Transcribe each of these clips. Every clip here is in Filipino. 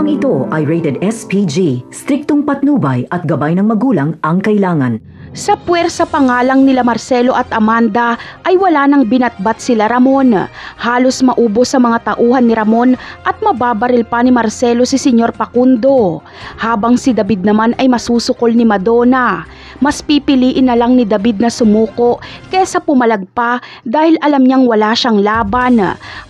Programang ito ay rated SPG, striktong patnubay at gabay ng magulang ang kailangan. Sa puwersa pa nga lang nila Marcelo at Amanda ay wala nang binatbat sila Ramon. Halos maubos sa mga tauhan ni Ramon at mababaril pa ni Marcelo si Senyor Facundo. Habang si David naman ay masusukol ni Madonna. Mas pipiliin na lang ni David na sumuko kesa pumalag pa dahil alam niyang wala siyang laban.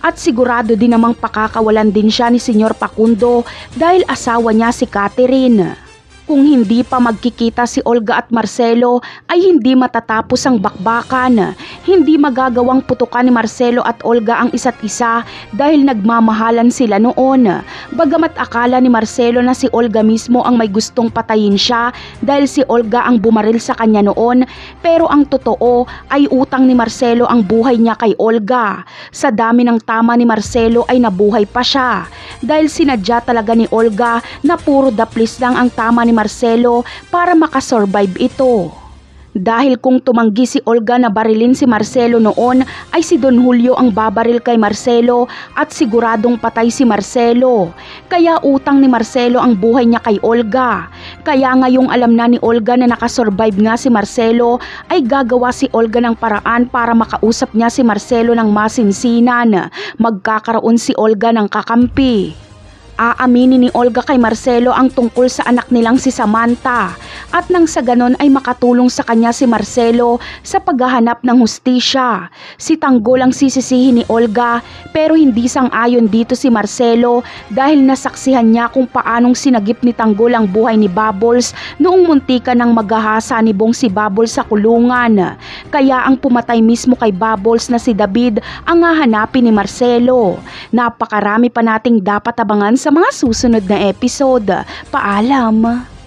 At sigurado din namang pakakawalan din siya ni Senyor Facundo dahil asawa niya si Catherine. Kung hindi pa magkikita si Olga at Marcelo ay hindi matatapos ang bakbakan. Hindi magagawang putukan ni Marcelo at Olga ang isa't isa dahil nagmamahalan sila noon. Bagamat akala ni Marcelo na si Olga mismo ang may gustong patayin siya dahil si Olga ang bumaril sa kanya noon, pero ang totoo ay utang ni Marcelo ang buhay niya kay Olga. Sa dami ng tama ni Marcelo ay nabuhay pa siya dahil sinadya talaga ni Olga na puro daplis lang ang tama ni Marcelo para makasurvive ito. Dahil kung tumanggi si Olga na barilin si Marcelo noon ay si Don Julio ang babaril kay Marcelo at siguradong patay si Marcelo. Kaya utang ni Marcelo ang buhay niya kay Olga. Kaya ngayong alam na ni Olga na nakasurvive nga si Marcelo ay gagawa si Olga ng paraan para makausap niya si Marcelo ng masinsinan. Magkakaroon si Olga ng kakampi. Aaminin ni Olga kay Marcelo ang tungkol sa anak nilang si Samantha at nang sa ganon ay makatulong sa kanya si Marcelo sa paghahanap ng hustisya. Si Tanggol ang sisisihin ni Olga pero hindi sang-ayon dito si Marcelo dahil nasaksihan niya kung paanong sinagip ni Tanggol ang buhay ni Bubbles noong muntikan ng maghahasa ni Bong si Bubbles sa kulungan. Kaya ang pumatay mismo kay Bubbles na si David ang hahanapin ni Marcelo. Napakarami pa nating dapat abangan sa mga susunod na episode. Paalam!